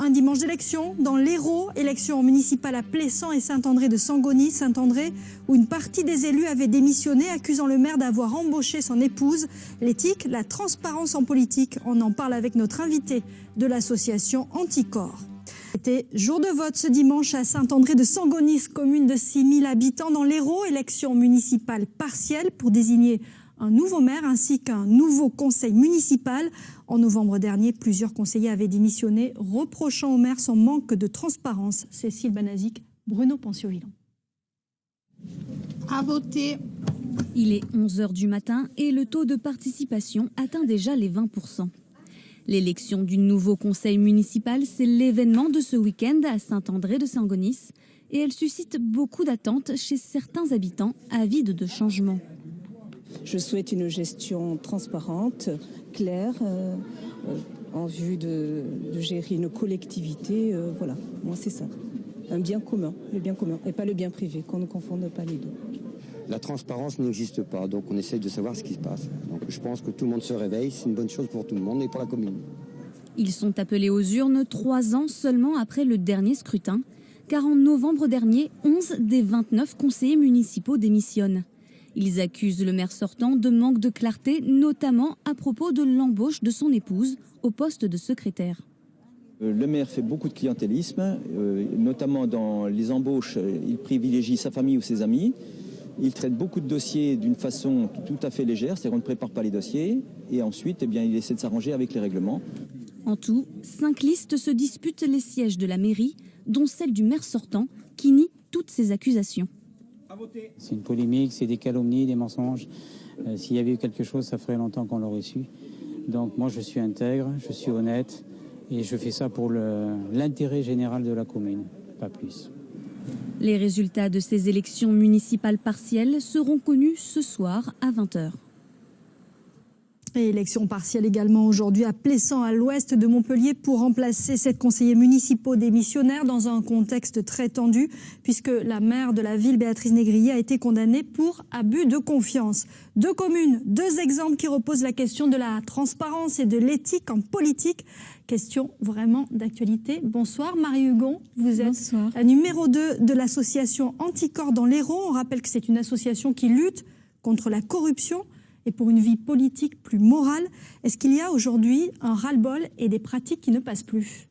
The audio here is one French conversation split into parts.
Un dimanche d'élection dans l'Hérault, élection municipale à Plessan et Saint-André de Sangonis, Saint-André, où une partie des élus avait démissionné, accusant le maire d'avoir embauché son épouse. L'éthique, la transparence en politique, on en parle avec notre invité de l'association Anticorps. C'était jour de vote ce dimanche à Saint-André de Sangonis, commune de 6000 habitants dans l'Hérault, élection municipale partielle pour désigner un nouveau maire ainsi qu'un nouveau conseil municipal. En novembre dernier, plusieurs conseillers avaient démissionné, reprochant au maire son manque de transparence. Cécile Banazic, Bruno Panciovillon. À voter. Il est 11h du matin et le taux de participation atteint déjà les 20%. L'élection du nouveau conseil municipal, c'est l'événement de ce week-end à Saint-André de Sangonis et elle suscite beaucoup d'attentes chez certains habitants avides de changement. Je souhaite une gestion transparente, claire, en vue de gérer une collectivité. Voilà, moi c'est ça. Un bien commun, le bien commun, et pas le bien privé, qu'on ne confonde pas les deux. La transparence n'existe pas, donc on essaye de savoir ce qui se passe. Donc je pense que tout le monde se réveille, c'est une bonne chose pour tout le monde et pour la commune. Ils sont appelés aux urnes 3 ans seulement après le dernier scrutin, car en novembre dernier, 11 des 29 conseillers municipaux démissionnent. Ils accusent le maire sortant de manque de clarté, notamment à propos de l'embauche de son épouse au poste de secrétaire. Le maire fait beaucoup de clientélisme, notamment dans les embauches. Il privilégie sa famille ou ses amis. Il traite beaucoup de dossiers d'une façon tout à fait légère, c'est-à-dire qu'on ne prépare pas les dossiers. Et ensuite, il essaie de s'arranger avec les règlements. En tout, 5 listes se disputent les sièges de la mairie, dont celle du maire sortant, qui nie toutes ces accusations. C'est une polémique, c'est des calomnies, des mensonges. S'il y avait eu quelque chose, ça ferait longtemps qu'on l'aurait su. Donc moi, je suis intègre, je suis honnête et je fais ça pour l'intérêt général de la commune, pas plus. Les résultats de ces élections municipales partielles seront connus ce soir à 20h. Et élection partielle également aujourd'hui à Plessan, à l'ouest de Montpellier, pour remplacer 7 conseillers municipaux démissionnaires dans un contexte très tendu, puisque la maire de la ville, Béatrice Négrier, a été condamnée pour abus de confiance. 2 communes, 2 exemples qui reposent la question de la transparence et de l'éthique en politique. Question vraiment d'actualité. Bonsoir Marie Hugon, vous êtes la numéro 2 de l'association Anticorps dans l'Hérault. On rappelle que c'est une association qui lutte contre la corruption et pour une vie politique plus morale. Est-ce qu'il y a aujourd'hui un ras-le-bol et des pratiques qui ne passent plus?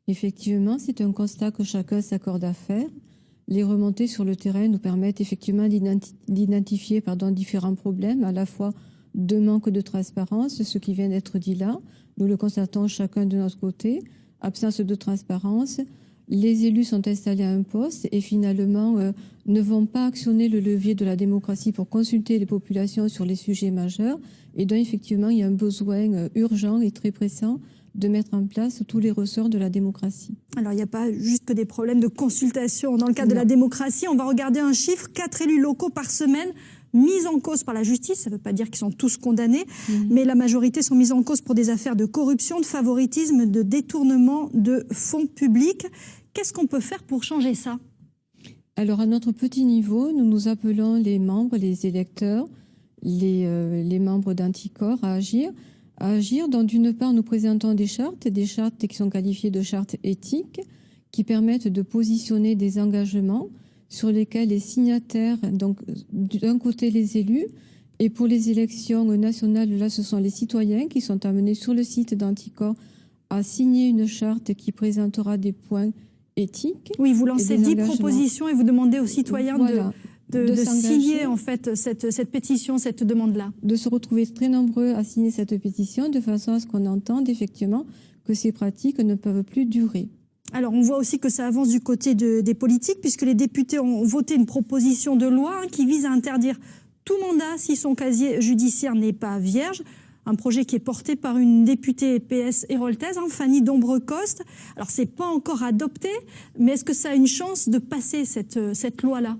Effectivement, c'est un constat que chacun s'accorde à faire. Les remontées sur le terrain nous permettent effectivement d'identifier différents problèmes, à la fois de manque de transparence, ce qui vient d'être dit là. Nous le constatons chacun de notre côté. Absence de transparence. Les élus sont installés à un poste et finalement ne vont pas actionner le levier de la démocratie pour consulter les populations sur les sujets majeurs. Et donc effectivement, il y a un besoin urgent et très pressant de mettre en place tous les ressorts de la démocratie. Alors il n'y a pas juste que des problèmes de consultation dans le cadre de la démocratie. On va regarder un chiffre, 4 élus locaux par semaine mis en cause par la justice. Ça ne veut pas dire qu'ils sont tous condamnés, mais la majorité sont mis en cause pour des affaires de corruption, de favoritisme, de détournement de fonds publics. Qu'est-ce qu'on peut faire pour changer ça? Alors à notre petit niveau, nous nous appelons les membres, les électeurs, les membres d'Anticorps à agir. Donc d'une part, nous présentons des chartes qui sont qualifiées de chartes éthiques, qui permettent de positionner des engagements sur lesquels les signataires, donc d'un côté les élus, et pour les élections nationales, là ce sont les citoyens qui sont amenés sur le site d'Anticorps à signer une charte qui présentera des points éthiques. Oui, vous lancez 10 propositions et vous demandez aux citoyens de signer en fait cette pétition, cette demande-là. De se retrouver très nombreux à signer cette pétition de façon à ce qu'on entende effectivement que ces pratiques ne peuvent plus durer. Alors on voit aussi que ça avance du côté des politiques puisque les députés ont voté une proposition de loi qui vise à interdire tout mandat si son casier judiciaire n'est pas vierge. Un projet qui est porté par une députée PS héroltaise, Fanny Dombrecoste. Alors c'est pas encore adopté, mais est-ce que ça a une chance de passer cette loi-là?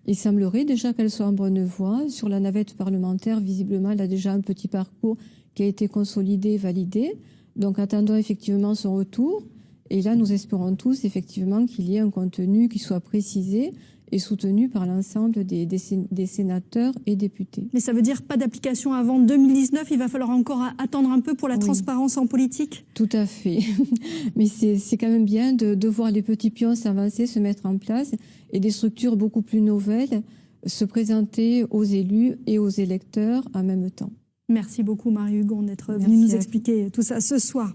Il semblerait déjà qu'elle soit en bonne voie. Sur la navette parlementaire, visiblement, elle a déjà un petit parcours qui a été consolidé, validé. Donc attendons effectivement son retour. Et là, nous espérons tous effectivement qu'il y ait un contenu qui soit précisé et soutenu par l'ensemble des sénateurs et députés. Mais ça veut dire pas d'application avant 2019, il va falloir encore attendre un peu pour la transparence en politique? Tout à fait. Mais c'est quand même bien de voir les petits pions s'avancer, se mettre en place et des structures beaucoup plus nouvelles se présenter aux élus et aux électeurs en même temps. Merci beaucoup Marie Hugon d'être venue nous expliquer tout ça ce soir.